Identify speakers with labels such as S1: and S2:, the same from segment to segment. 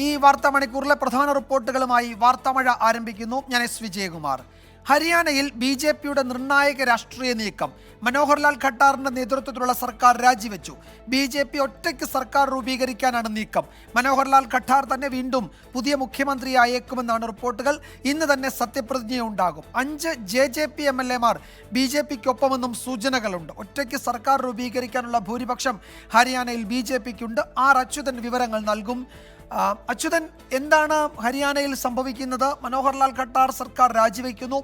S1: ഈ വാർത്താ മണിക്കൂറിലെ പ്രധാന റിപ്പോർട്ടുകളുമായി വാർത്താമഴ ആരംഭിക്കുന്നു. ഞാൻ എസ് വിജയകുമാർ. ഹരിയാനയിൽ BJPയുടെ നിർണായക രാഷ്ട്രീയ നീക്കം. മനോഹർലാൽ ഖട്ടാറിന്റെ നേതൃത്വത്തിലുള്ള സർക്കാർ രാജിവെച്ചു. BJP ഒറ്റയ്ക്ക് സർക്കാർ രൂപീകരിക്കാനാണ് നീക്കം. മനോഹർലാൽ ഖട്ടാർ തന്നെ വീണ്ടും പുതിയ മുഖ്യമന്ത്രിയായേക്കുമെന്നാണ് റിപ്പോർട്ടുകൾ. ഇന്ന് തന്നെ സത്യപ്രതിജ്ഞയുണ്ടാകും. 5 JJP MLA മാർ BJPക്കൊപ്പമെന്നും സൂചനകളുണ്ട്. ഒറ്റയ്ക്ക് സർക്കാർ രൂപീകരിക്കാനുള്ള ഭൂരിപക്ഷം ഹരിയാനയിൽ BJPക്കുണ്ട്. അച്യുതൻ വിവരങ്ങൾ നൽകും. അച്യുതൻ, എന്താണ് ഹരിയാനയിൽ സംഭവിക്കുന്നത്? മനോഹർലാൽ ഖട്ടാർ സർക്കാർ രാജിവെക്കുന്നു.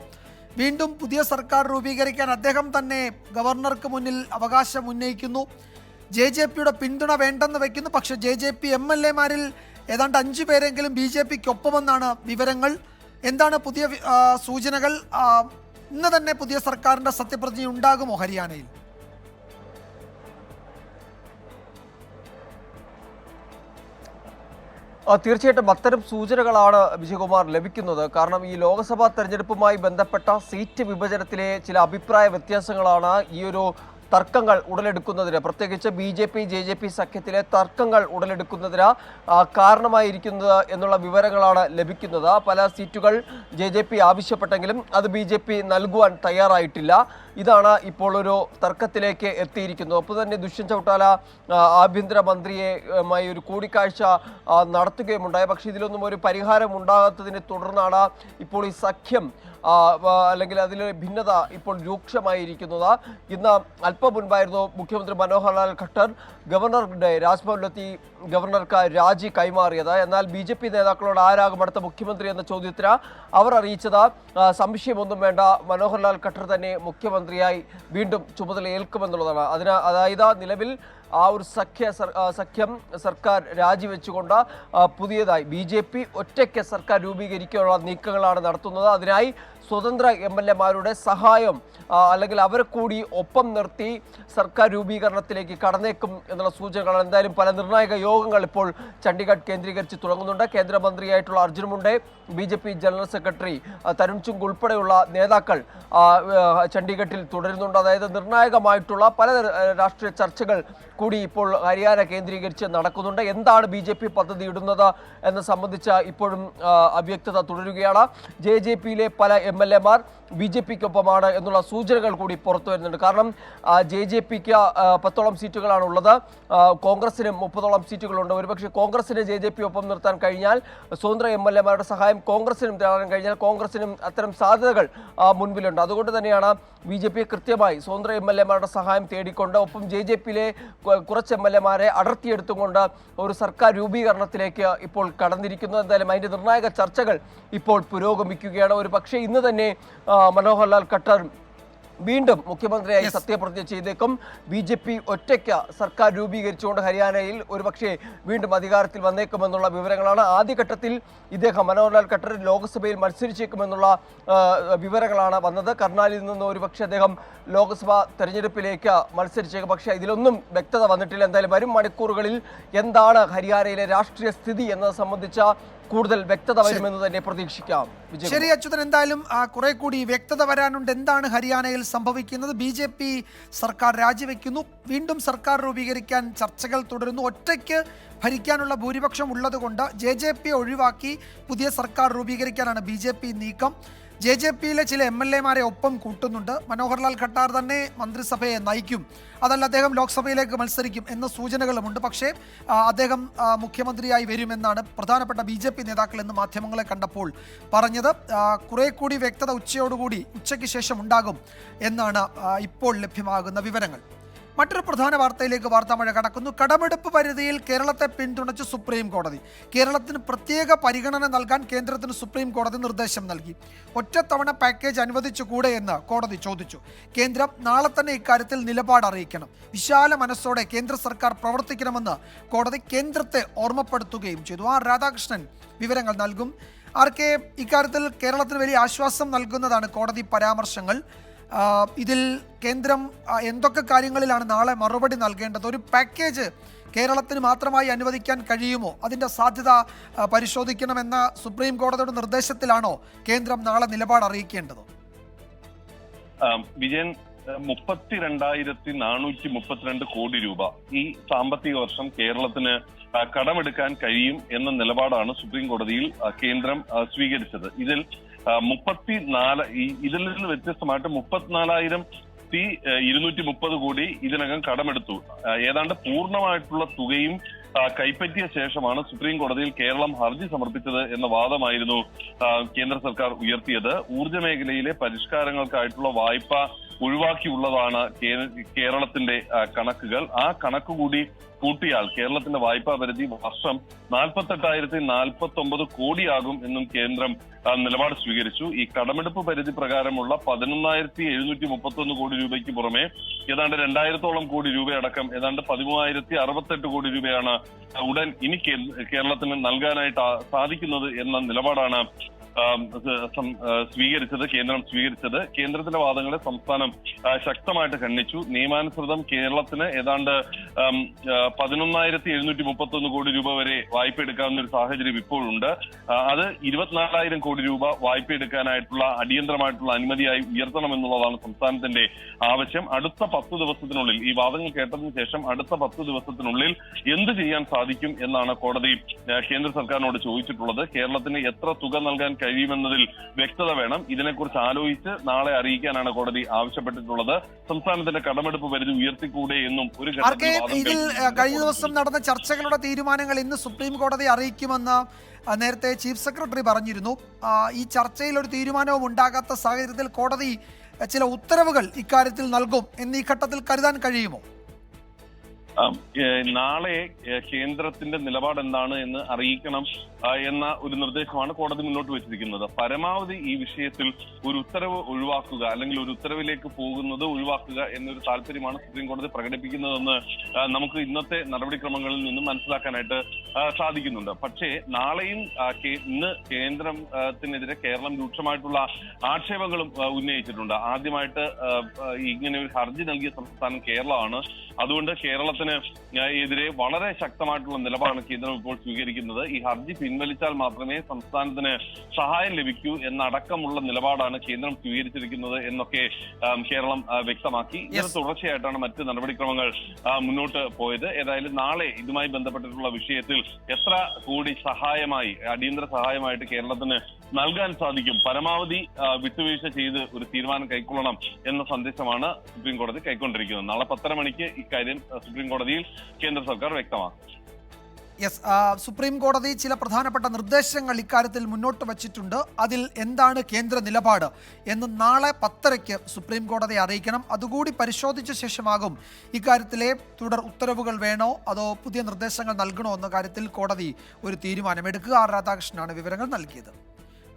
S1: വീണ്ടും പുതിയ സർക്കാർ രൂപീകരിക്കാൻ അദ്ദേഹം തന്നെ ഗവർണർക്ക് മുന്നിൽ അവകാശം ഉന്നയിക്കുന്നു. JJPയുടെ പിന്തുണ വേണ്ടെന്ന് വെക്കുന്നു. പക്ഷേ JJP MLA മാരിൽ ഏതാണ്ട് 5 പേരെങ്കിലും BJPക്കൊപ്പമെന്നാണ് വിവരങ്ങൾ. എന്താണ് പുതിയ സൂചനകൾ? ഇന്ന് തന്നെ പുതിയ സർക്കാരിൻ്റെ സത്യപ്രതിജ്ഞ ഉണ്ടാകുമോ ഹരിയാനയിൽ?
S2: തീർച്ചയായിട്ടും അത്തരം സൂചനകളാണ് വിജയകുമാർ ലഭിക്കുന്നത്. കാരണം ഈ ലോക്സഭാ തെരഞ്ഞെടുപ്പുമായി ബന്ധപ്പെട്ട സീറ്റ് വിഭജനത്തിലെ ചില അഭിപ്രായ വ്യത്യാസങ്ങളാണ് ഈ ഒരു തർക്കങ്ങൾ ഉടലെടുക്കുന്നതിന്, പ്രത്യേകിച്ച് BJP JJP സഖ്യത്തിലെ തർക്കങ്ങൾ ഉടലെടുക്കുന്നതിന് കാരണമായിരിക്കുന്നത് എന്നുള്ള വിവരങ്ങളാണ് ലഭിക്കുന്നത്. പല സീറ്റുകൾ JJP ആവശ്യപ്പെട്ടെങ്കിലും അത് BJP നൽകുവാൻ തയ്യാറായിട്ടില്ല. ഇതാണ് ഇപ്പോൾ ഒരു തർക്കത്തിലേക്ക് എത്തിയിരിക്കുന്നത്. ഒപ്പം തന്നെ ദുഷ്യന്ത് ചൗട്ടാല ആഭ്യന്തരമന്ത്രിയുമായി ഒരു കൂടിക്കാഴ്ച നടത്തുകയുമുണ്ടായി. പക്ഷേ ഇതിലൊന്നും ഒരു പരിഹാരം ഉണ്ടാകാത്തതിനെ തുടർന്നാണ് ഇപ്പോൾ ഈ സഖ്യം അല്ലെങ്കിൽ അതിലെ ഭിന്നത ഇപ്പോൾ രൂക്ഷമായിരിക്കുന്നത്. ഇന്ന് അല്പം മുൻപായിരുന്നു മുഖ്യമന്ത്രി മനോഹർലാൽ ഖട്ടർ ഗവർണറുടെ രാജ്ഭവനിലെത്തി ഗവർണർക്ക് രാജി കൈമാറിയത്. എന്നാൽ BJP നേതാക്കളോട് ആരാകും അടുത്ത മുഖ്യമന്ത്രി എന്ന ചോദ്യത്തിന് അവർ അറിയിച്ചത് സംശയമൊന്നും വേണ്ട, മനോഹർലാൽ ഖട്ടർ തന്നെ മുഖ്യമന്ത്രിയായി വീണ്ടും ചുമതല ഏൽക്കുമെന്നുള്ളതാണ്. അതായത് നിലവിൽ ആ ഒരു സഖ്യം സർക്കാർ രാജിവെച്ചുകൊണ്ട് പുതിയതായി BJP ഒറ്റയ്ക്ക് സർക്കാർ രൂപീകരിക്കാനുള്ള നീക്കങ്ങളാണ് നടത്തുന്നത്. അതിനായി സ്വതന്ത്ര MLA മാരുടെ സഹായം അല്ലെങ്കിൽ അവരെ കൂടി ഒപ്പം നിർത്തി സർക്കാർ രൂപീകരണത്തിലേക്ക് കടന്നേക്കും എന്നുള്ള സൂചനകളാണ്. എന്തായാലും പല നിർണായക യോഗങ്ങൾ ഇപ്പോൾ ചണ്ഡീഗഡ് കേന്ദ്രീകരിച്ച് തുടങ്ങുന്നുണ്ട്. കേന്ദ്രമന്ത്രിയായിട്ടുള്ള Arjun Munde, BJP general secretary Tarun ചുംഗ് ഉൾപ്പെടെയുള്ള നേതാക്കൾ ചണ്ഡീഗഡിൽ തുടരുന്നുണ്ട്. അതായത് നിർണായകമായിട്ടുള്ള പല രാഷ്ട്രീയ ചർച്ചകൾ കൂടി ഇപ്പോൾ ഹരിയാന കേന്ദ്രീകരിച്ച് നടക്കുന്നുണ്ട്. എന്താണ് BJP പദ്ധതി ഇടുന്നത് എന്ന് സംബന്ധിച്ച് ഇപ്പോഴും അവ്യക്തത തുടരുകയാണ്. JJPയിലെ പല MLA മാർ BJPക്കൊപ്പമാണ് എന്നുള്ള സൂചനകൾ കൂടി പുറത്തു വരുന്നുണ്ട്. കാരണം JJPക്ക് 10ഓളം സീറ്റുകളാണ് ഉള്ളത്, കോൺഗ്രസിന് 30ഓളം സീറ്റുകളുണ്ട്. ഒരുപക്ഷെ കോൺഗ്രസിന് JJP ഒപ്പം നിർത്താൻ കഴിഞ്ഞാൽ, സ്വതന്ത്ര MLA മാരുടെ സഹായം കോൺഗ്രസിനും തേടാൻ കഴിഞ്ഞാൽ കോൺഗ്രസിനും അത്തരം സാധ്യതകൾ മുൻപിലുണ്ട്. അതുകൊണ്ട് തന്നെയാണ് BJP കൃത്യമായി സ്വതന്ത്ര MLA മാരുടെ സഹായം തേടിക്കൊണ്ട് ഒപ്പം JJPയിലെ കുറച്ച് MLA മാരെ അടർത്തിയെടുത്തുകൊണ്ട് ഒരു സർക്കാർ രൂപീകരണത്തിലേക്ക് ഇപ്പോൾ കടന്നിരിക്കുന്നു. എന്തായാലും അതിൻ്റെ നിർണായക ചർച്ചകൾ ഇപ്പോൾ പുരോഗമിക്കുകയാണ്. ഒരു പക്ഷേ ഇന്ന് തന്നെ മനോഹർലാൽ ഖട്ടർ വീണ്ടും മുഖ്യമന്ത്രിയായി സത്യപ്രതിജ്ഞ ചെയ്തേക്കും. BJP ഒറ്റയ്ക്ക് സർക്കാർ രൂപീകരിച്ചുകൊണ്ട് ഹരിയാനയിൽ ഒരുപക്ഷെ വീണ്ടും അധികാരത്തിൽ വന്നേക്കുമെന്നുള്ള വിവരങ്ങളാണ്. ആദ്യഘട്ടത്തിൽ ഇദ്ദേഹം മനോഹർലാൽ ഖട്ടർ ലോക്സഭയിൽ മത്സരിച്ചേക്കുമെന്നുള്ള വിവരങ്ങളാണ് വന്നത്. കർണാലിൽ നിന്ന് ഒരുപക്ഷെ അദ്ദേഹം ലോക്സഭാ തെരഞ്ഞെടുപ്പിലേക്ക് മത്സരിച്ചേക്കും. പക്ഷേ ഇതിലൊന്നും വ്യക്തത വന്നിട്ടില്ല. എന്തായാലും വരും മണിക്കൂറുകളിൽ എന്താണ് ഹരിയാനയിലെ രാഷ്ട്രീയ സ്ഥിതി എന്നത് സംബന്ധിച്ച കൂടുതൽ വ്യക്തത വരുമെന്ന് തന്നെ പ്രതീക്ഷിക്കാം.
S1: ശരി അച്യുതൻ, എന്തായാലും കുറെ കൂടി വ്യക്തത വരാനുണ്ട്. എന്താണ് ഹരിയാനയിൽ സംഭവിക്കുന്നത്? BJP സർക്കാർ രാജിവെക്കുന്നു, വീണ്ടും സർക്കാർ രൂപീകരിക്കാൻ ചർച്ചകൾ തുടരുന്നു. ഒറ്റയ്ക്ക് ഭരിക്കാനുള്ള ഭൂരിപക്ഷം ഉള്ളതുകൊണ്ട് JJP ഒഴിവാക്കി പുതിയ സർക്കാർ രൂപീകരിക്കാനാണ് BJP നീക്കം. JJPയിലെ ചില MLA മാരെ ഒപ്പം കൂട്ടുന്നുണ്ട്. മനോഹർലാൽ ഖട്ടാർ തന്നെ മന്ത്രിസഭയെ നയിക്കും, അതല്ല അദ്ദേഹം ലോക്സഭയിലേക്ക് മത്സരിക്കും എന്ന സൂചനകളുമുണ്ട്. പക്ഷേ അദ്ദേഹം മുഖ്യമന്ത്രിയായി വരുമെന്നാണ് പ്രധാനപ്പെട്ട BJP നേതാക്കൾ എന്ന് മാധ്യമങ്ങളെ കണ്ടപ്പോൾ പറഞ്ഞത്. കുറെ കൂടി വ്യക്തത ഉച്ചയ്ക്ക് ശേഷം ഉണ്ടാകും എന്നാണ് ഇപ്പോൾ ലഭ്യമാകുന്ന വിവരങ്ങൾ. മറ്റൊരു പ്രധാന വാർത്തയിലേക്ക് വാർത്താമഴ കടക്കുന്നു. കടമെടുപ്പ് പരിധിയിൽ കേരളത്തെ പിന്തുണച്ച് സുപ്രീം കോടതി. കേരളത്തിന് പ്രത്യേക പരിഗണന നൽകാൻ കേന്ദ്രത്തിന് സുപ്രീം കോടതി നിർദ്ദേശം നൽകി. ഒറ്റത്തവണ പാക്കേജ് അനുവദിച്ചുകൂടെ എന്ന് കോടതി ചോദിച്ചു. കേന്ദ്രം നാളെ തന്നെ ഇക്കാര്യത്തിൽ നിലപാട് അറിയിക്കണം. വിശാല മനസ്സോടെ കേന്ദ്ര സർക്കാർ പ്രവർത്തിക്കണമെന്ന് കോടതി കേന്ദ്രത്തെ ഓർമ്മപ്പെടുത്തുകയും ചെയ്തു. രാധാകൃഷ്ണൻ വിവരങ്ങൾ നൽകും. ഇക്കാര്യത്തിൽ കേരളത്തിന് വലിയ ആശ്വാസം നൽകുന്നതാണ് കോടതി പരാമർശങ്ങൾ. ഇതിൽ കേന്ദ്രം എന്തൊക്കെ കാര്യങ്ങളിലാണ് നാളെ മറുപടി നൽകേണ്ടത്? ഒരു പാക്കേജ് കേരളത്തിന് മാത്രമായി അനുവദിക്കാൻ കഴിയുമോ? അതിൻ്റെ സാധ്യത പരിശോധിക്കണമെന്ന സുപ്രീം കോടതിയുടെ നിർദ്ദേശത്തിലാണോ കേന്ദ്രം നാളെ നിലപാട് അറിയിക്കേണ്ടത്?
S3: വിജയൻ, 32,432 കോടി രൂപ ഈ സാമ്പത്തിക വർഷം കേരളത്തിന് കടമെടുക്കാൻ കഴിയും എന്ന നിലപാടാണ് സുപ്രീം കോടതിയിൽ കേന്ദ്രം സ്വീകരിച്ചത്. ഇതിൽ 34 ഇതിൽ നിന്ന് വ്യത്യസ്തമായിട്ട് 34,230 കോടി ഇതിനകം കടമെടുത്തു. ഏതാണ്ട് പൂർണ്ണമായിട്ടുള്ള തുകയും കൈപ്പറ്റിയ ശേഷമാണ് സുപ്രീം കോടതിയിൽ കേരളം ഹർജി സമർപ്പിച്ചത് എന്ന വാദമായിരുന്നു കേന്ദ്ര സർക്കാർ ഉയർത്തിയത്. ഊർജ്ജ മേഖലയിലെ പരിഷ്കാരങ്ങൾക്കായിട്ടുള്ള വായ്പ ഒഴിവാക്കിയുള്ളതാണ് കേരളത്തിന്റെ കണക്കുകൾ. ആ കണക്ക് കൂടി കൂട്ടിയാൽ കേരളത്തിന്റെ വായ്പാ പരിധി വർഷം 48,049 കോടിയാകും എന്നും കേന്ദ്രം നിലപാട് സ്വീകരിച്ചു. ഈ കടമെടുപ്പ് പരിധി പ്രകാരമുള്ള 11,731 കോടി രൂപയ്ക്ക് പുറമെ ഏതാണ്ട് 2,000-ഓളം കോടി രൂപയടക്കം ഏതാണ്ട് 13,068 കോടി രൂപയാണ് ഉടൻ ഇനി കേരളത്തിന് നൽകാനായിട്ട് സാധിക്കുന്നത് എന്ന നിലപാടാണ് കേന്ദ്രം സ്വീകരിച്ചത്. കേന്ദ്രത്തിന്റെ വാദങ്ങളെ സംസ്ഥാനം ശക്തമായിട്ട് ഖണ്ഡിച്ചു. നിയമാനുസൃതം കേരളത്തിന് ഏതാണ്ട് 11,731 കോടി രൂപ വരെ വായ്പ എടുക്കാവുന്ന ഒരു സാഹചര്യം ഇപ്പോഴുണ്ട്. അത് 24,000 കോടി രൂപ വായ്പ എടുക്കാനായിട്ടുള്ള അടിയന്തരമായിട്ടുള്ള അനുമതിയായി ഉയർത്തണമെന്നുള്ളതാണ് സംസ്ഥാനത്തിന്റെ ആവശ്യം. അടുത്ത 10 ദിവസത്തിനുള്ളിൽ ഈ വാദങ്ങൾ കേട്ടതിനു ശേഷം അടുത്ത 10 ദിവസത്തിനുള്ളിൽ എന്ത് ചെയ്യാൻ സാധിക്കും എന്നാണ് കോടതി കേന്ദ്ര സർക്കാരിനോട് ചോദിച്ചിട്ടുള്ളത്. കേരളത്തിന് എത്ര തുക നൽകാൻ കഴിയുമെന്നതിൽ വ്യക്തത വേണം. ഇതിനെക്കുറിച്ച് ആലോചിച്ച് നാളെ അറിയിക്കാനാണ് കോടതി ആവശ്യപ്പെട്ടിട്ടുള്ളത്. സംസ്ഥാനത്തിന്റെ കടമെടുപ്പ് പരിധി ഉയർത്തിക്കൂടെ എന്നും ഒരു
S1: ഇതിൽ കഴിഞ്ഞ ദിവസം നടന്ന ചർച്ചകളുടെ തീരുമാനങ്ങൾ ഇന്ന് സുപ്രീം കോടതി അറിയിക്കുമെന്ന് നേരത്തെ ചീഫ് സെക്രട്ടറി പറഞ്ഞിരുന്നു. ഈ ചർച്ചയിൽ ഒരു തീരുമാനവും ഉണ്ടാകാത്ത സാഹചര്യത്തിൽ കോടതി ചില ഉത്തരവുകൾ ഇക്കാര്യത്തിൽ നൽകും എന്നീ ഘട്ടത്തിൽ കരുതാൻ കഴിയുമോ?
S3: നാളെ കേന്ദ്രത്തിന്റെ നിലപാട് എന്താണ് എന്ന് അറിയിക്കണം എന്ന ഒരു നിർദ്ദേശമാണ് കോടതി മുന്നോട്ട് വെച്ചിരിക്കുന്നത്. പരമാവധി ഈ വിഷയത്തിൽ ഒരു ഉത്തരവ് ഒഴിവാക്കുക അല്ലെങ്കിൽ ഒരു ഉത്തരവിലേക്ക് പോകുന്നത് ഒഴിവാക്കുക എന്നൊരു താല്പര്യമാണ് സുപ്രീം കോടതി പ്രകടിപ്പിക്കുന്നതെന്ന് നമുക്ക് ഇന്നത്തെ നടപടിക്രമങ്ങളിൽ നിന്നും മനസ്സിലാക്കാനായിട്ട് സാധിക്കുന്നുണ്ട്. പക്ഷേ നാളെയും ഇന്ന് കേന്ദ്രത്തിനെതിരെ കേരളം രൂക്ഷമായിട്ടുള്ള ആക്ഷേപങ്ങളും ഉന്നയിച്ചിട്ടുണ്ട്. ആദ്യമായിട്ട് ഇങ്ങനെ ഒരു ഹർജി നൽകിയ സംസ്ഥാനം കേരളമാണ്. അതുകൊണ്ട് കേരളത്തിന് എതിരെ വളരെ ശക്തമായിട്ടുള്ള നിലപാടാണ് കേന്ദ്രം ഇപ്പോൾ സ്വീകരിക്കുന്നത്. ഈ ഹർജി പിൻവലിച്ചാൽ മാത്രമേ സംസ്ഥാനത്തിന് സഹായം ലഭിക്കൂ എന്നടക്കമുള്ള നിലപാടാണ് കേന്ദ്രം സ്വീകരിച്ചിരിക്കുന്നത് എന്നൊക്കെ കേരളം വ്യക്തമാക്കി. ഇതിന് തുടർച്ചയായിട്ടാണ് മറ്റ് നടപടിക്രമങ്ങൾ മുന്നോട്ട് പോയത്. ഏതായാലും നാളെ ഇതുമായി ബന്ധപ്പെട്ടിട്ടുള്ള വിഷയത്തിൽ എത്ര കോടി സഹായമായി അടിയന്തര സഹായമായിട്ട് കേരളത്തിന് നൽകാൻ സാധിക്കും, പരമാവധി വിട്ടുവീഴ്ച ചെയ്ത് ഒരു തീരുമാനം കൈക്കൊള്ളണം എന്ന സന്ദേശമാണ് സുപ്രീം കോടതി കൈക്കൊണ്ടിരിക്കുന്നത്. നാളെ 10:30 മണിക്ക് ഇക്കാര്യം സുപ്രീം കോടതിയിൽ കേന്ദ്ര സർക്കാർ വ്യക്തമാക്കും.
S1: യെസ്, സുപ്രീം കോടതി ചില പ്രധാനപ്പെട്ട നിർദ്ദേശങ്ങൾ ഇക്കാര്യത്തിൽ മുന്നോട്ട് വച്ചിട്ടുണ്ട്. അതിൽ എന്താണ് കേന്ദ്ര നിലപാട് എന്ന് നാളെ 10:30 സുപ്രീം കോടതിയെ അറിയിക്കണം. അതുകൂടി പരിശോധിച്ച ശേഷമാകും ഇക്കാര്യത്തിലെ തുടർ ഉത്തരവുകൾ വേണോ അതോ പുതിയ നിർദ്ദേശങ്ങൾ നൽകണോ എന്ന കാര്യത്തിൽ കോടതി ഒരു തീരുമാനമെടുക്കുക. ആർ രാധാകൃഷ്ണനാണ് വിവരങ്ങൾ നൽകിയത്.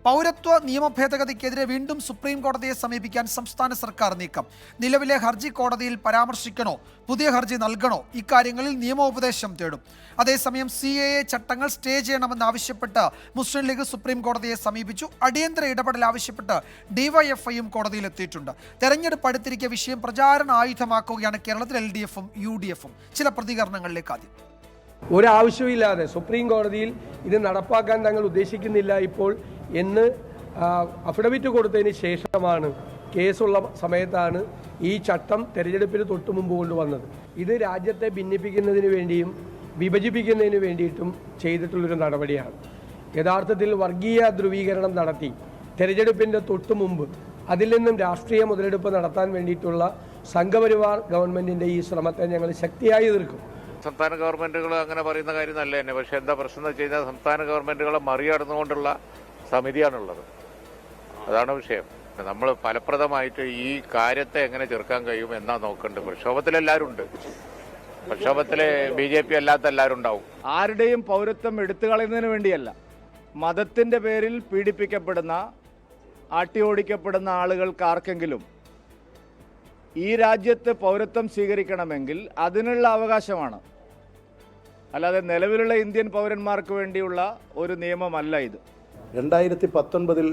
S1: പൗരത്വ നിയമ ഭേദഗതിക്കെതിരെ വീണ്ടും സുപ്രീം കോടതിയെ സമീപിക്കാൻ സംസ്ഥാന സർക്കാർ നീക്കം. നിലവിലെ ഹർജി കോടതിയിൽ പരാമർശിക്കണോ, പുതിയ ഹർജി നൽകണോ, ഇക്കാര്യങ്ങളിൽ നിയമോപദേശം തേടും. അതേസമയം CAA ചട്ടങ്ങൾ സ്റ്റേ ചെയ്യണമെന്നാവശ്യപ്പെട്ട് മുസ്ലിം ലീഗ് സുപ്രീം കോടതിയെ സമീപിച്ചു. അടിയന്തര ഇടപെടൽ ആവശ്യപ്പെട്ട് DYFIയും കോടതിയിലെത്തിയിട്ടുണ്ട്. തെരഞ്ഞെടുപ്പ് അടുത്തിരിക്കെ വിഷയം പ്രചാരണ ആയുധമാക്കുകയാണ് കേരളത്തിൽ LDFും UDFും. ചില പ്രതികരണങ്ങളിലേക്ക് ആദ്യം.
S4: ഒരാവശ്യമില്ലാതെ സുപ്രീം കോടതിയിൽ ഇത് നടപ്പാക്കാൻ തങ്ങൾ ഉദ്ദേശിക്കുന്നില്ല ഇപ്പോൾ എന്ന് അഫിഡവിറ്റ് കൊടുത്തതിന് ശേഷമാണ്, കേസുള്ള സമയത്താണ് ഈ ചട്ടം തെരഞ്ഞെടുപ്പിന് തൊട്ടു മുമ്പ് കൊണ്ടുവന്നത്. ഇത് രാജ്യത്തെ ഭിന്നിപ്പിക്കുന്നതിന് വേണ്ടിയും വിഭജിപ്പിക്കുന്നതിന് വേണ്ടിയിട്ടും ചെയ്തിട്ടുള്ളൊരു നടപടിയാണ്. യഥാർത്ഥത്തിൽ വർഗീയ ധ്രുവീകരണം നടത്തി തെരഞ്ഞെടുപ്പിൻ്റെ തൊട്ടു മുമ്പ് അതിൽ നിന്നും രാഷ്ട്രീയ മുതലെടുപ്പ് നടത്താൻ വേണ്ടിയിട്ടുള്ള സംഘപരിവാർ ഗവൺമെൻറ്റിൻ്റെ ഈ ശ്രമത്തെ ഞങ്ങൾ ശക്തിയായി എതിർക്കും.
S5: സംസ്ഥാന ഗവൺമെൻറ്റുകൾ അങ്ങനെ പറയുന്ന കാര്യം നല്ല തന്നെ. പക്ഷേ എന്താ പ്രശ്നം എന്ന് വെച്ച് കഴിഞ്ഞാൽ സംസ്ഥാന ഗവൺമെൻറ്റുകളെ മറികടന്നുകൊണ്ടുള്ള സമിതിയാണുള്ളത്. അതാണ് വിഷയം. നമ്മൾ ഫലപ്രദമായിട്ട് ഈ കാര്യത്തെ എങ്ങനെ ചെറുക്കാൻ കഴിയും എന്നാ നോക്കേണ്ടത്. പ്രക്ഷോഭത്തിലെല്ലാവരും ഉണ്ട്. പ്രക്ഷോഭത്തിലെ BJP അല്ലാത്ത എല്ലാവരും ഉണ്ടാവും.
S6: ആരുടെയും പൗരത്വം എടുത്തു കളയുന്നതിന് വേണ്ടിയല്ല. മതത്തിൻ്റെ പേരിൽ പീഡിപ്പിക്കപ്പെടുന്ന, ആട്ടിയോടിക്കപ്പെടുന്ന ആളുകൾക്ക് ആർക്കെങ്കിലും ഈ രാജ്യത്ത് പൗരത്വം സ്വീകരിക്കണമെങ്കിൽ അതിനുള്ള അവകാശമാണ്. അല്ലാതെ നിലവിലുള്ള ഇന്ത്യൻ പൗരന്മാർക്ക് വേണ്ടിയുള്ള ഒരു നിയമമല്ല ഇത്.
S7: 2019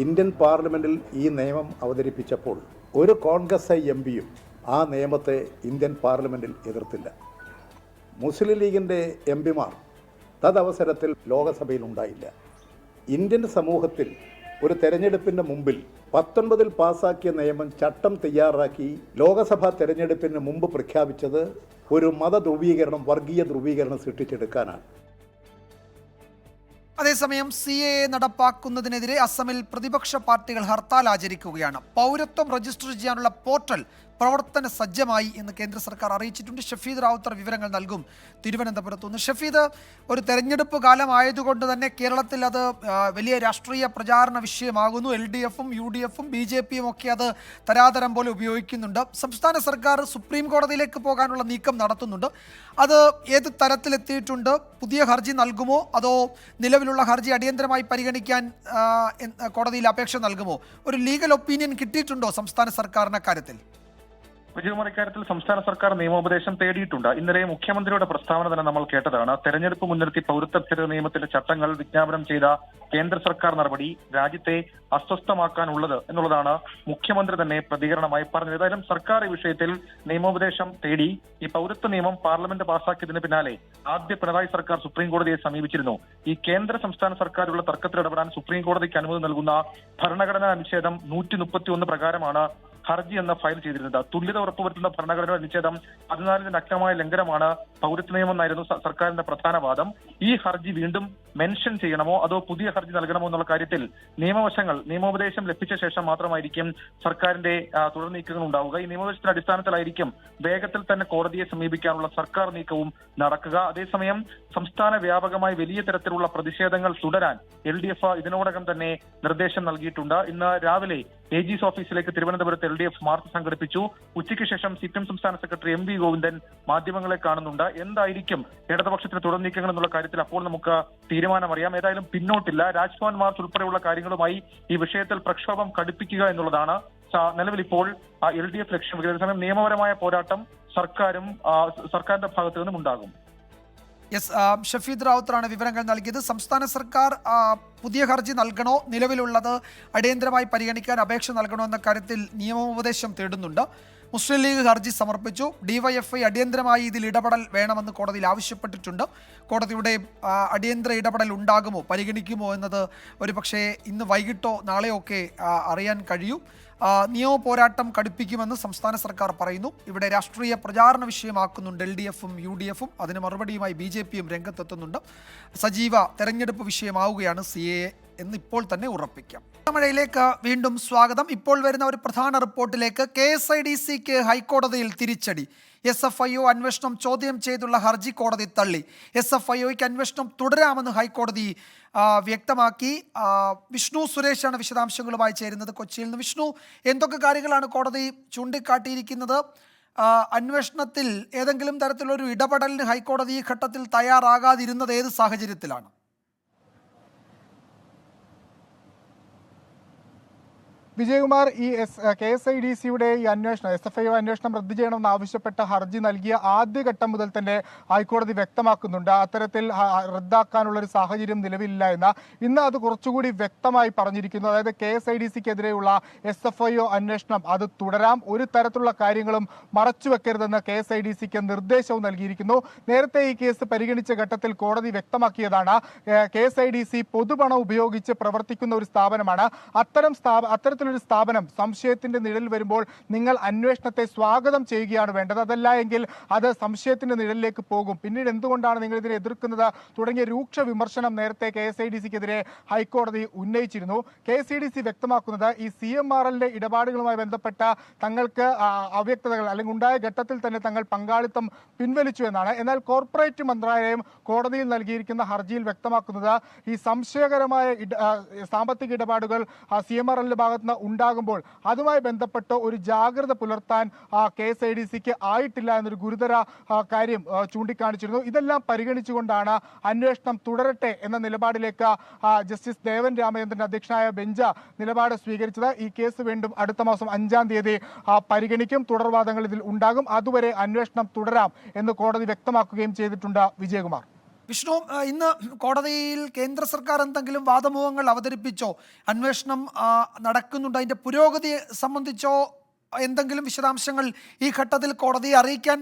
S7: ഇന്ത്യൻ പാർലമെൻറ്റിൽ ഈ നിയമം അവതരിപ്പിച്ചപ്പോൾ ഒരു കോൺഗ്രസ് MPയും ആ നിയമത്തെ ഇന്ത്യൻ പാർലമെൻറ്റിൽ എതിർത്തില്ല. മുസ്ലിം ലീഗിൻ്റെ MPമാർ തദവസരത്തിൽ ലോകസഭയിൽ ഉണ്ടായില്ല. ഇന്ത്യൻ സമൂഹത്തിൽ ഒരു തെരഞ്ഞെടുപ്പിൻ്റെ മുമ്പിൽ 19 പാസാക്കിയ നിയമം ചട്ടം തയ്യാറാക്കി ലോക്സഭാ തെരഞ്ഞെടുപ്പിന് മുമ്പ് പ്രഖ്യാപിച്ചത് ഒരു മതധ്രുവീകരണം, വർഗീയ ധ്രുവീകരണം സൃഷ്ടിച്ചെടുക്കാനാണ്.
S1: അതേസമയം CAA നടപ്പാക്കുന്നതിനെതിരെ അസമിൽ പ്രതിപക്ഷ പാർട്ടികൾ ഹർത്താൽ ആചരിക്കുകയാണ്. പൗരത്വം രജിസ്റ്റർ ചെയ്യാനുള്ള പോർട്ടൽ പ്രവർത്തന സജ്ജമായി എന്ന് കേന്ദ്ര സർക്കാർ അറിയിച്ചിട്ടുണ്ട്. ഷഫീദ് റാവുത്തർ വിവരങ്ങൾ നൽകും തിരുവനന്തപുരത്ത് നിന്ന്. ഷഫീദ്, ഒരു തെരഞ്ഞെടുപ്പ് കാലമായതുകൊണ്ട് തന്നെ കേരളത്തിൽ അത് വലിയ രാഷ്ട്രീയ പ്രചാരണ വിഷയമാകുന്നു. LDFും UDFും BJPയും ഒക്കെ അത് തരാതരം പോലെ ഉപയോഗിക്കുന്നുണ്ട്. സംസ്ഥാന സർക്കാർ സുപ്രീം കോടതിയിലേക്ക് പോകാനുള്ള നീക്കം നടത്തുന്നുണ്ട്. അത് ഏത് തരത്തിലെത്തിയിട്ടുണ്ട്? പുതിയ ഹർജി നൽകുമോ അതോ നിലവിലുള്ള ഹർജി അടിയന്തരമായി പരിഗണിക്കാൻ കോടതിയിൽ അപേക്ഷ നൽകുമോ? ഒരു ലീഗൽ ഒപ്പീനിയൻ കിട്ടിയിട്ടുണ്ടോ സംസ്ഥാന സർക്കാരിന് കാര്യത്തിൽ?
S8: വിജയകുമാർ, ഇക്കാര്യത്തിൽ സംസ്ഥാന സർക്കാർ നിയമോപദേശം തേടിയിട്ടുണ്ട്. ഇന്നലെ മുഖ്യമന്ത്രിയുടെ പ്രസ്താവന തന്നെ നമ്മൾ കേട്ടതാണ്. തെരഞ്ഞെടുപ്പ് മുൻനിർത്തി പൗരത്വ ഭേദഗതി നിയമത്തിന്റെ ചട്ടങ്ങൾ വിജ്ഞാപനം ചെയ്ത കേന്ദ്ര സർക്കാർ നടപടി രാജ്യത്തെ അസ്വസ്ഥമാക്കാനുള്ളത് എന്നുള്ളതാണ് മുഖ്യമന്ത്രി തന്നെ പ്രതികരണമായി പറഞ്ഞത്. ഏതായാലും സർക്കാർ ഈ വിഷയത്തിൽ നിയമോപദേശം തേടി. ഈ പൗരത്വ നിയമം പാർലമെന്റ് പാസാക്കിയതിന് പിന്നാലെ ആദ്യ പിണറായി സർക്കാർ സുപ്രീം കോടതിയെ സമീപിച്ചിരുന്നു. ഈ കേന്ദ്ര സംസ്ഥാന സർക്കാരുള്ള തർക്കത്തിൽ ഇടപെടാൻ സുപ്രീം കോടതിക്ക് അനുമതി നൽകുന്ന ഭരണഘടനാ അനുച്ഛേദം 131 പ്രകാരമാണ് ഹർജി എന്ന ഫയൽ ചെയ്തിരുന്നത്. തുല്യത ഉറപ്പുവരുത്തുന്ന ഭരണഘടനാ അനുച്ഛേദം 14 നഗ്നമായ ലംഘനമാണ് പൗരത്വ നിയമം എന്നായിരുന്നു സർക്കാരിന്റെ പ്രധാന വാദം. ഈ ഹർജി വീണ്ടും മെൻഷൻ ചെയ്യണമോ അതോ പുതിയ ഹർജി നൽകണമോ എന്നുള്ള കാര്യത്തിൽ നിയമോപദേശം ലഭിച്ച ശേഷം മാത്രമായിരിക്കും സർക്കാരിന്റെ തുടർ നീക്കങ്ങൾ ഉണ്ടാവുക. ഈ നിയമോപദേശത്തിന്റെ അടിസ്ഥാനത്തിലായിരിക്കും വേഗത്തിൽ തന്നെ കോടതിയെ സമീപിക്കാനുള്ള സർക്കാർ നീക്കവും നടക്കുക. അതേസമയം സംസ്ഥാന വ്യാപകമായി വലിയ തരത്തിലുള്ള പ്രതിഷേധങ്ങൾ തുടരാൻ LDF ഇതിനോടകം തന്നെ നിർദ്ദേശം നൽകിയിട്ടുണ്ട്. ഇന്ന് രാവിലെ AG's ഓഫീസിലേക്ക് തിരുവനന്തപുരത്ത് LDF മാർച്ച് സംഘടിപ്പിച്ചു. ഉച്ചയ്ക്ക് ശേഷം CPM സംസ്ഥാന സെക്രട്ടറി MV ഗോവിന്ദൻ മാധ്യമങ്ങളെ കാണുന്നുണ്ട്. എന്തായിരിക്കും ഇടതുപക്ഷത്തിന് തുടർ നീക്കങ്ങൾ എന്നുള്ള കാര്യത്തിൽ അപ്പോൾ നമുക്ക് തീരുമാനമറിയാം. ഏതായാലും പിന്നോട്ടില്ല. രാജ്ഭവൻ മാർച്ച് ഉൾപ്പെടെയുള്ള കാര്യങ്ങളുമായി ഈ വിഷയത്തിൽ പ്രക്ഷോഭം കടുപ്പിക്കുക എന്നുള്ളതാണ് നിലവിൽ ഇപ്പോൾ LDF ലക്ഷ്യം. അതേസമയം നിയമപരമായ പോരാട്ടം സർക്കാരിന്റെ ഭാഗത്തു നിന്നും ഉണ്ടാകും.
S1: ഷഫീദ് റാവുത്തറാണ് വിവരങ്ങൾ നൽകിയത്. സംസ്ഥാന സർക്കാർ പുതിയ ഹർജി നൽകണോ നിലവിലുള്ളത് അടിയന്തരമായി പരിഗണിക്കാൻ അപേക്ഷ നൽകണോ എന്ന കാര്യത്തിൽ നിയമോപദേശം തേടുന്നുണ്ട്. മുസ്ലിം ലീഗ് ഹർജി സമർപ്പിച്ചു. DYFI അടിയന്തരമായി ഇതിൽ ഇടപെടൽ വേണമെന്ന് കോടതിയിൽ ആവശ്യപ്പെട്ടിട്ടുണ്ട്. കോടതിയുടെ അടിയന്തര ഇടപെടൽ ഉണ്ടാകുമോ, പരിഗണിക്കുമോ എന്നത് ഒരുപക്ഷെ ഇന്ന് വൈകിട്ടോ നാളെയോ ഒക്കെ അറിയാൻ കഴിയും. നിയമ പോരാട്ടം കടുപ്പിക്കുമെന്ന് സംസ്ഥാന സർക്കാർ പറയുന്നു. ഇവിടെ രാഷ്ട്രീയ പ്രചാരണ വിഷയമാക്കുന്നുണ്ട് LDFും UDFും. അതിന് മറുപടിയുമായി BJPയും രംഗത്തെത്തുന്നുണ്ട്. സജീവ തെരഞ്ഞെടുപ്പ് വിഷയമാവുകയാണ് CAA എന്ന് ഇപ്പോൾ തന്നെ ഉറപ്പിക്കാം. മഴയിലേക്ക് വീണ്ടും സ്വാഗതം. ഇപ്പോൾ വരുന്ന ഒരു പ്രധാന റിപ്പോർട്ടിലേക്ക്. KSIDCക്ക് ഹൈക്കോടതിയിൽ തിരിച്ചടി. SFIO അന്വേഷണം ചോദ്യം ചെയ്തുള്ള ഹർജി കോടതി തള്ളി. SFIOയ്ക്ക് അന്വേഷണം തുടരാമെന്ന് ഹൈക്കോടതി വ്യക്തമാക്കി. വിഷ്ണു സുരേഷാണ് വിശദാംശങ്ങളുമായി ചേരുന്നത് കൊച്ചിയിൽ നിന്ന്. വിഷ്ണു, എന്തൊക്കെ കാര്യങ്ങളാണ് കോടതി ചൂണ്ടിക്കാട്ടിയിരിക്കുന്നത്? അന്വേഷണത്തിൽ ഏതെങ്കിലും തരത്തിലൊരു ഇടപെടലിന് ഹൈക്കോടതി ഈ ഘട്ടത്തിൽ തയ്യാറാകാതിരുന്നത് ഏത് സാഹചര്യത്തിലാണ്?
S9: വിജയകുമാർ, ഈ KSIDCയുടെ ഈ അന്വേഷണം, SFIO അന്വേഷണം റദ്ദു ചെയ്യണമെന്ന് ആവശ്യപ്പെട്ട ഹർജി നൽകിയ ആദ്യഘട്ടം മുതൽ തന്നെ ഹൈക്കോടതി വ്യക്തമാക്കുന്നുണ്ട് അത്തരത്തിൽ റദ്ദാക്കാനുള്ളൊരു സാഹചര്യം നിലവിലില്ല എന്ന്. ഇന്ന് അത് കുറച്ചുകൂടി വ്യക്തമായി പറഞ്ഞിരിക്കുന്നു. അതായത് KSIDCക്കെതിരെയുള്ള SFIO അന്വേഷണം അത് തുടരാം, ഒരു തരത്തിലുള്ള കാര്യങ്ങളും മറച്ചുവെക്കരുതെന്ന് KSIDCക്ക് നിർദ്ദേശവും നൽകിയിരിക്കുന്നു. നേരത്തെ ഈ കേസ് പരിഗണിച്ച ഘട്ടത്തിൽ കോടതി വ്യക്തമാക്കിയതാണ് KSIDC പൊതുപണം ഉപയോഗിച്ച് പ്രവർത്തിക്കുന്ന ഒരു സ്ഥാപനമാണ്. അത്തരത്തിലൊരു സ്ഥാപനം സംശയത്തിന്റെ നിഴൽ വരുമ്പോൾ നിങ്ങൾ അന്വേഷണത്തെ സ്വാഗതം ചെയ്യുകയാണ് വേണ്ടത്. അതല്ല എങ്കിൽ അത് സംശയത്തിന്റെ നിഴലിലേക്ക് പോകും. പിന്നീട് എന്തുകൊണ്ടാണ് നിങ്ങൾ ഇതിനെ എതിർക്കുന്നത് തുടങ്ങിയ രൂക്ഷ വിമർശനം നേരത്തെ KSIDCക്കെതിരെ ഹൈക്കോടതി ഉന്നയിച്ചിരുന്നു. KSIDC വ്യക്തമാക്കുന്നത് ഈ CMRLന്റെ ഇടപാടുകളുമായി ബന്ധപ്പെട്ട തങ്ങൾക്ക് അവ്യക്തതകൾ അല്ലെങ്കിൽ ഉണ്ടായ ഘട്ടത്തിൽ തന്നെ തങ്ങൾ പങ്കാളിത്തം പിൻവലിച്ചു എന്നാണ്. എന്നാൽ കോർപ്പറേറ്റ് മന്ത്രാലയം കോടതിയിൽ നൽകിയിരിക്കുന്ന ഹർജിയിൽ വ്യക്തമാക്കുന്നത് ഈ സംശയകരമായ സാമ്പത്തിക ഇടപാടുകൾ CMRLന്റെ ഭാഗത്ത് ഉണ്ടാകുമ്പോൾ അതുമായി ബന്ധപ്പെട്ട് ഒരു ജാഗ്രത പുലർത്താൻ KSIDCക്ക് ആയിട്ടില്ല എന്നൊരു ഗുരുതര കാര്യം ചൂണ്ടിക്കാണിച്ചിരുന്നു. ഇതെല്ലാം പരിഗണിച്ചുകൊണ്ടാണ് അന്വേഷണം തുടരട്ടെ എന്ന നിലപാടിലേക്ക് ജസ്റ്റിസ് ദേവൻ രാമചന്ദ്രൻ അധ്യക്ഷനായ ബെഞ്ച് നിലപാട് സ്വീകരിച്ചത്. ഈ കേസ് വീണ്ടും അടുത്ത മാസം 5-ാം തീയതി പരിഗണിക്കും. തുടർവാദങ്ങൾ ഇതിൽ ഉണ്ടാകും. അതുവരെ അന്വേഷണം തുടരാം എന്ന് കോടതി വ്യക്തമാക്കുകയും ചെയ്തിട്ടുണ്ട്. വിജയകുമാർ.
S1: വിഷ്ണു, ഇന്ന് കോടതിയിൽ കേന്ദ്ര സർക്കാർ എന്തെങ്കിലും വാദമുഖങ്ങൾ അവതരിപ്പിച്ചോ? അന്വേഷണം നടക്കുന്നുണ്ട്, അതിൻ്റെ പുരോഗതി സംബന്ധിച്ചോ എന്തെങ്കിലും വിശദാംശങ്ങൾ ഈ ഘട്ടത്തിൽ കോടതിയെ അറിയിക്കാൻ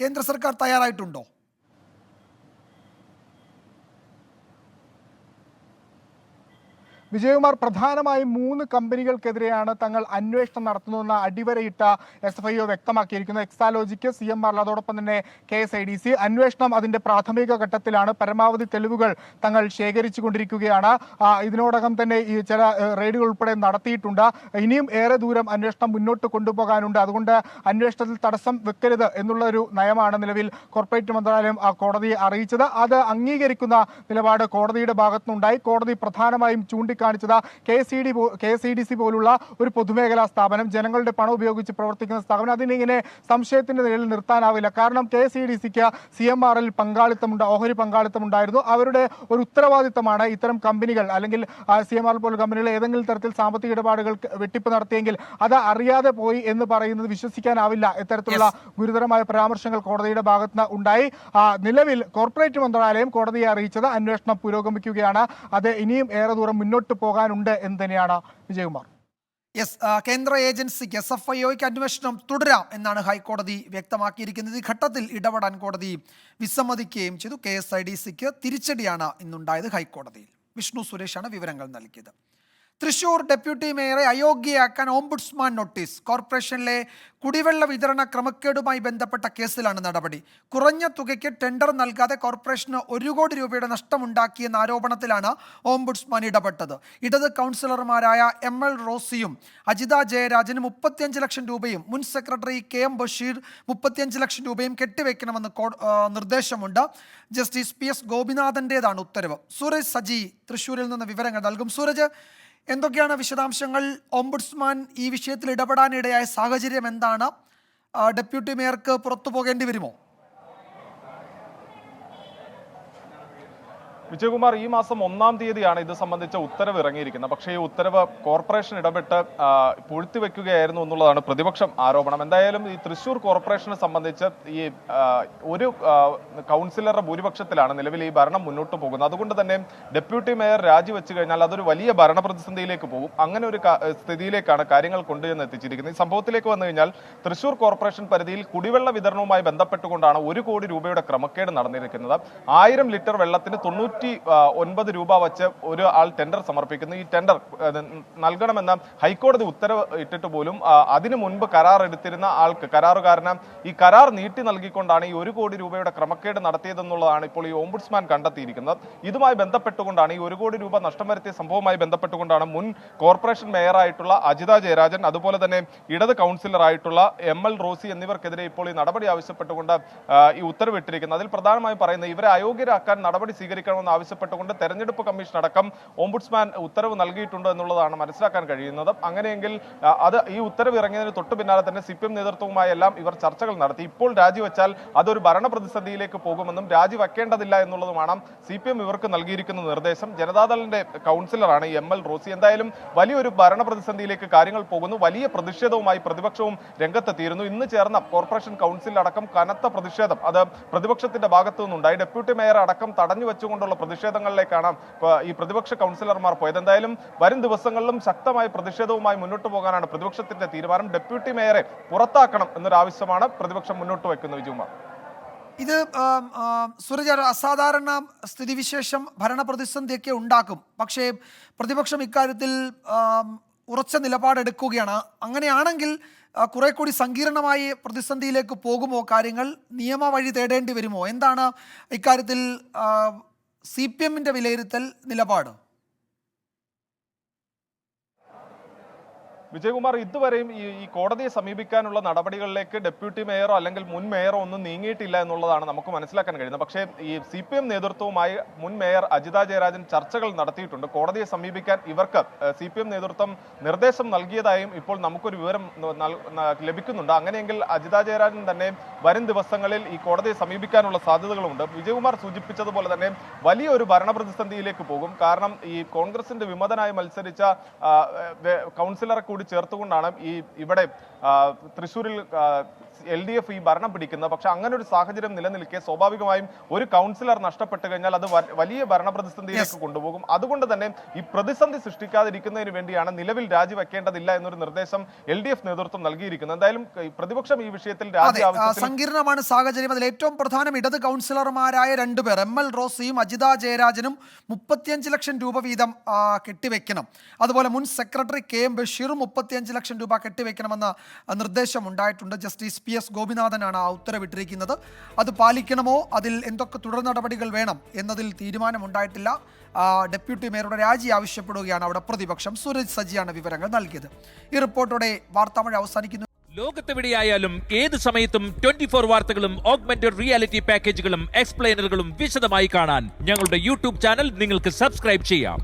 S1: കേന്ദ്ര സർക്കാർ തയ്യാറായിട്ടുണ്ടോ?
S9: വിജയകുമാർ, പ്രധാനമായും 3 കമ്പനികൾക്കെതിരെയാണ് തങ്ങൾ അന്വേഷണം നടത്തുന്നതെന്ന അടിവരയിട്ട SFIO വ്യക്തമാക്കിയിരിക്കുന്നത്. എക്സാലോജിക്ക്, CMR, അതോടൊപ്പം തന്നെ KSIDC. അന്വേഷണം അതിന്റെ പ്രാഥമിക ഘട്ടത്തിലാണ്. പരമാവധി തെളിവുകൾ തങ്ങൾ ശേഖരിച്ചുകൊണ്ടിരിക്കുകയാണ്. ഇതിനോടകം തന്നെ ഈ ചില റെയ്ഡുകൾ ഉൾപ്പെടെ നടത്തിയിട്ടുണ്ട്. ഇനിയും ഏറെ ദൂരം അന്വേഷണം മുന്നോട്ട് കൊണ്ടുപോകാനുണ്ട്. അതുകൊണ്ട് അന്വേഷണത്തിൽ തടസ്സം വെക്കരുത് എന്നുള്ള ഒരു നയമാണ് നിലവിൽ കോർപ്പറേറ്റ് മന്ത്രാലയം കോടതിയെ അറിയിച്ചത്. അത് അംഗീകരിക്കുന്ന നിലപാട് കോടതിയുടെ ഭാഗത്തുനിന്നുണ്ടായി. കോടതി പ്രധാനമായും ചൂണ്ടിക്കാണിച്ചത് KSEDC പോലുള്ള ഒരു പൊതുമേഖലാ സ്ഥാപനം, ജനങ്ങളുടെ പണം ഉപയോഗിച്ച് പ്രവർത്തിക്കുന്ന സ്ഥാപനം, അതിനിങ്ങനെ സംശയത്തിന്റെ നിലയിൽ നിർത്താനാവില്ല. കാരണം KSEDCക്ക് CMRൽ പങ്കാളിത്തമുണ്ട്, ഓഹരി പങ്കാളിത്തമുണ്ടായിരുന്നു. അവരുടെ ഒരു ഉത്തരവാദിത്തമാണ് ഇത്തരം കമ്പനികൾ അല്ലെങ്കിൽ CMR പോലുള്ള കമ്പനികൾ ഏതെങ്കിലും തരത്തിൽ സാമ്പത്തിക ഇടപാടുകൾ വെട്ടിപ്പ് നടത്തിയെങ്കിൽ അത് അറിയാതെ പോയി എന്ന് പറയുന്നത് വിശ്വസിക്കാനാവില്ല. ഇത്തരത്തിലുള്ള ഗുരുതരമായ പരാമർശങ്ങൾ കോടതിയുടെ ഭാഗത്ത് ഉണ്ടായി. നിലവിൽ കോർപ്പറേറ്റ് മന്ത്രാലയം കോടതിയെ അറിയിച്ചത് അന്വേഷണം പുരോഗമിക്കുകയാണ്. അത് ഇനിയും ഏറെ ദൂരം മുന്നോട്ട് പോകാനുണ്ട് എന്ന് തന്നെയാണ് വിജയകുമാർ.
S1: കേന്ദ്ര ഏജൻസിക്ക് SFIOയ്ക്ക് അന്വേഷണം തുടരാം എന്നാണ് ഹൈക്കോടതി വ്യക്തമാക്കിയിരിക്കുന്നത്. ഈ ഘട്ടത്തിൽ ഇടപെടാൻ കോടതി വിസമ്മതിക്കുകയും ചെയ്തു. KSIDCക്ക് തിരിച്ചടിയാണ് ഇന്നുണ്ടായത് ഹൈക്കോടതിയിൽ. വിഷ്ണു സുരേഷാണ് വിവരങ്ങൾ നൽകിയത്. തൃശൂർ ഡെപ്യൂട്ടി മേയറെ അയോഗ്യയാക്കാൻ ഓംബുഡ്സ്മാൻ നോട്ടീസ്. കോർപ്പറേഷനിലെ കുടിവെള്ള വിതരണ ക്രമക്കേടുമായി ബന്ധപ്പെട്ട കേസിലാണ് നടപടി. കുറഞ്ഞ തുകയ്ക്ക് ടെൻഡർ നൽകാതെ കോർപ്പറേഷന് 1 കോടി രൂപയുടെ നഷ്ടമുണ്ടാക്കിയെന്ന ആരോപണത്തിലാണ് ഓംബുഡ്സ്മാൻ ഇടപെട്ടത്. ഇടത് കൗൺസിലർമാരായ ML റോസിയും അജിത ജയരാജനും 35 ലക്ഷം രൂപയും മുൻ സെക്രട്ടറി KM ബഷീർ 35 ലക്ഷം രൂപയും കെട്ടിവെക്കണമെന്ന് നിർദ്ദേശമുണ്ട്. ജസ്റ്റിസ് PS ഗോപിനാഥൻ്റേതാണ് ഉത്തരവ്. സൂരജ് സജി തൃശ്ശൂരിൽ നിന്ന് വിവരങ്ങൾ നൽകും. സൂരജ്, എന്തൊക്കെയാണ് വിശദാംശങ്ങൾ? ഓംബുഡ്സ്മാൻ ഈ വിഷയത്തിൽ ഇടപെടാനിടയായ സാഹചര്യം എന്താണ്? ഡെപ്യൂട്ടി മേയർക്ക് പുറത്തു പോകേണ്ടി വരുമോ?
S10: വിജയകുമാർ, ഈ മാസം 1-ാം തീയതിയാണ് ഇത് സംബന്ധിച്ച ഉത്തരവ് ഇറങ്ങിയിരിക്കുന്നത്. പക്ഷേ ഈ ഉത്തരവ് കോർപ്പറേഷൻ ഇടപെട്ട് പൂഴ്ത്തിവെക്കുകയായിരുന്നു എന്നുള്ളതാണ് പ്രതിപക്ഷം ആരോപണം. എന്തായാലും ഈ തൃശൂർ കോർപ്പറേഷനെ സംബന്ധിച്ച് ഈ ഒരു കൗൺസിലറുടെ ഭൂരിപക്ഷത്തിലാണ് നിലവിൽ ഈ ഭരണം മുന്നോട്ട് പോകുന്നത്. അതുകൊണ്ട് തന്നെ ഡെപ്യൂട്ടി മേയർ രാജിവെച്ച് കഴിഞ്ഞാൽ അതൊരു വലിയ ഭരണപ്രതിസന്ധിയിലേക്ക് പോകും. അങ്ങനെ ഒരു സ്ഥിതിയിലേക്കാണ് കാര്യങ്ങൾ കൊണ്ടുചെന്ന് എത്തിച്ചിരിക്കുന്നത്. ഈ സംഭവത്തിലേക്ക് വന്നു കഴിഞ്ഞാൽ തൃശൂർ കോർപ്പറേഷൻ പരിധിയിൽ കുടിവെള്ള വിതരണവുമായി ബന്ധപ്പെട്ടുകൊണ്ടാണ് 1 കോടി രൂപയുടെ ക്രമക്കേട് നടന്നിരിക്കുന്നത്. 1000 ലിറ്റർ വെള്ളത്തിന് 99 രൂപ വച്ച് ഒരു ആൾ ടെൻഡർ സമർപ്പിക്കുന്നു. ഈ ടെൻഡർ നൽകണമെന്ന ഹൈക്കോടതി ഉത്തരവ് ഇട്ടിട്ട് പോലും അതിനു മുൻപ് കരാർ എടുത്തിരുന്ന ആൾക്ക്, കരാറുകാരന് ഈ കരാർ നീട്ടി നൽകിക്കൊണ്ടാണ് ഈ 1 കോടി രൂപയുടെ ക്രമക്കേട് നടത്തിയതെന്നുള്ളതാണ് ഇപ്പോൾ ഈ ഓംബുഡ്സ്മാൻ കണ്ടെത്തിയിരിക്കുന്നത്. ഇതുമായി ബന്ധപ്പെട്ടുകൊണ്ടാണ് ഈ 1 കോടി രൂപ നഷ്ടം വരുത്തിയ സംഭവവുമായി ബന്ധപ്പെട്ടുകൊണ്ടാണ് മുൻ കോർപ്പറേഷൻ മേയറായിട്ടുള്ള അജിത ജയരാജൻ, അതുപോലെ തന്നെ ഇടത് കൗൺസിലറായിട്ടുള്ള ML റോസി എന്നിവർക്കെതിരെ ഇപ്പോൾ ഈ നടപടി ആവശ്യപ്പെട്ടുകൊണ്ട് ഈ ഉത്തരവിട്ടിരിക്കുന്നത്. അതിൽ പ്രധാനമായും പറയുന്നത് ഇവരെ അയോഗ്യരാക്കാൻ നടപടി സ്വീകരിക്കണമെന്ന് ആവശ്യപ്പെട്ടുകൊണ്ട് തെരഞ്ഞെടുപ്പ് കമ്മീഷൻ അടക്കം ഓംബുഡ്സ്മാൻ ഉത്തരവ് നൽകിയിട്ടുണ്ട് എന്നുള്ളതാണ് മനസ്സിലാക്കാൻ കഴിയുന്നത്. അങ്ങനെയെങ്കിൽ അത് ഈ ഉത്തരവ് ഇറങ്ങിയതിന് തൊട്ടു പിന്നാലെ തന്നെ CPM നേതൃത്വവുമായി എല്ലാം ഇവർ ചർച്ചകൾ നടത്തി. ഇപ്പോൾ രാജിവെച്ചാൽ അതൊരു ഭരണ പ്രതിസന്ധിയിലേക്ക് പോകുമെന്നും രാജിവെക്കേണ്ടതില്ല എന്നുള്ളതുമാണ് CPM ഇവർക്ക് നൽകിയിരിക്കുന്ന നിർദ്ദേശം. ജനതാദളിന്റെ കൗൺസിലറാണ് ML റോസി. എന്തായാലും വലിയൊരു ഭരണ പ്രതിസന്ധിയിലേക്ക് കാര്യങ്ങൾ പോകുന്നു. വലിയ പ്രതിഷേധവുമായി പ്രതിപക്ഷവും രംഗത്തെത്തിയിരുന്നു. ഇന്ന് ചേർന്ന കോർപ്പറേഷൻ കൗൺസിൽ അടക്കം കനത്ത പ്രതിഷേധം അത് പ്രതിപക്ഷത്തിന്റെ ഭാഗത്തു നിന്നുണ്ടായി. ഡെപ്യൂട്ടി മേയർ അടക്കം തടഞ്ഞു വെച്ചുകൊണ്ടുള്ള പ്രതിഷേധങ്ങളിലേക്കാണ് ഈ പ്രതിപക്ഷ കൗൺസിലർമാർ പോയത്. എന്തായാലും വരും ദിവസങ്ങളിലും ശക്തമായ പ്രതിഷേധവുമായി മുന്നോട്ട് പോകാനാണ് പ്രതിപക്ഷത്തിന്റെ തീരുമാനം. ഡെപ്യൂട്ടി മേയറെ പുറത്താക്കണം എന്നൊരാവശ്യമാണ് പ്രതിപക്ഷം മുന്നോട്ട് വയ്ക്കുന്നത്. വിജയകുമാർ,
S1: ഇത് സൂരജ്, അസാധാരണ സ്ഥിതിവിശേഷം, ഭരണപ്രതിസന്ധിയൊക്കെ ഉണ്ടാക്കും. പക്ഷേ പ്രതിപക്ഷം ഇക്കാര്യത്തിൽ ഉറച്ച നിലപാടെടുക്കുകയാണ്. അങ്ങനെയാണെങ്കിൽ കുറെ കൂടി സങ്കീർണമായി പ്രതിസന്ധിയിലേക്ക് പോകുമോ കാര്യങ്ങൾ? നിയമ വഴി തേടേണ്ടി വരുമോ? എന്താണ് ഇക്കാര്യത്തിൽ CPMന്റെ വിലയിരുത്തൽ, നിലപാട്?
S10: വിജയകുമാർ, ഇതുവരെയും ഈ കോടതിയെ സമീപിക്കാനുള്ള നടപടികളിലേക്ക് ഡെപ്യൂട്ടി മേയറോ അല്ലെങ്കിൽ മുൻ മേയറോ ഒന്നും നീങ്ങിയിട്ടില്ല എന്നുള്ളതാണ് നമുക്ക് മനസ്സിലാക്കാൻ കഴിയുന്നത്. പക്ഷേ ഈ CPM നേതൃത്വവുമായി മുൻ മേയർ അജിത ജയരാജൻ ചർച്ചകൾ നടത്തിയിട്ടുണ്ട്. കോടതിയെ സമീപിക്കാൻ ഇവർക്ക് CPM നേതൃത്വം നിർദ്ദേശം നൽകിയതായും ഇപ്പോൾ നമുക്കൊരു വിവരം ലഭിക്കുന്നുണ്ട്. അങ്ങനെയെങ്കിൽ അജിത ജയരാജൻ തന്നെ വരും ദിവസങ്ങളിൽ ഈ കോടതിയെ സമീപിക്കാനുള്ള സാധ്യതകളുണ്ട്. വിജയകുമാർ സൂചിപ്പിച്ചതുപോലെ തന്നെ വലിയൊരു ഭരണപ്രതിസന്ധിയിലേക്ക് പോകും. കാരണം ഈ കോൺഗ്രസിന്റെ വിമതനായി മത്സരിച്ച കൗൺസിലറെ കൂടി ചേർത്തുകൊണ്ടാണ് ഇവിടെ തൃശ്ശൂരിൽ LDF ഈ ഭരണം പിടിക്കുന്നത്. പക്ഷെ അങ്ങനെ ഒരു സാഹചര്യം നിലനിൽക്കെ സ്വാഭാവികമായും ഒരു കൗൺസിലർ നഷ്ടപ്പെട്ടു കഴിഞ്ഞാൽ അത് വലിയ ഭരണപ്രതിസന്ധിയിലേക്ക് കൊണ്ടുപോകും. അതുകൊണ്ട് തന്നെ ഈ പ്രതിസന്ധി സൃഷ്ടിക്കാതിരിക്കുന്നതിന് വേണ്ടിയാണ് നിലവിൽ രാജിവെക്കേണ്ടതില്ല എന്നൊരു നിർദ്ദേശം LDF നേതൃത്വം നൽകിയിരിക്കുന്നത്. എന്തായാലും പ്രതിപക്ഷം ഈ വിഷയത്തിൽ
S1: സങ്കീർണമാണ് സാഹചര്യം. അതിൽ ഏറ്റവും പ്രധാനം ഇടത് കൗൺസിലർമാരായ 2 പേർ ML റോസിയും അജിത ജയരാജനും 35 ലക്ഷം രൂപ വീതം കെട്ടിവെക്കണം. അതുപോലെ മുൻ സെക്രട്ടറി KM ബഷീറും 35 ലക്ഷം രൂപ കെട്ടിവെക്കണമെന്ന നിർദ്ദേശം ഉണ്ടായിട്ടുണ്ട്. ജസ്റ്റിസ് PS ഗോപിനാഥനാണ് ആ ഉത്തരവിട്ടിരിക്കുന്നത്. അത് പാലിക്കണമോ, അതിൽ എന്തൊക്കെ തുടർ നടപടികൾ വേണം എന്നതിൽ തീരുമാനമുണ്ടായിട്ടില്ല. ഡെപ്യൂട്ടി മേയറുടെ രാജി ആവശ്യപ്പെടുകയാണ് അവിടെ പ്രതിപക്ഷം. സൂരജ് സജിയാണ് വിവരങ്ങൾ നൽകിയത്. ഈ റിപ്പോർട്ടോടെ വാർത്താമഴ അവസാനിക്കുന്നു.
S11: ലോകത്തെവിടെയായാലും ഏത് സമയത്തും 24 വാർത്തകളും ഓഗ്മെന്റഡ് റിയാലിറ്റി പാക്കേജുകളും എക്സ്പ്ലെയിനറുകളും വിശദമായി കാണാൻ ഞങ്ങളുടെ YouTube ചാനൽ നിങ്ങൾക്ക് സബ്സ്ക്രൈബ് ചെയ്യാം.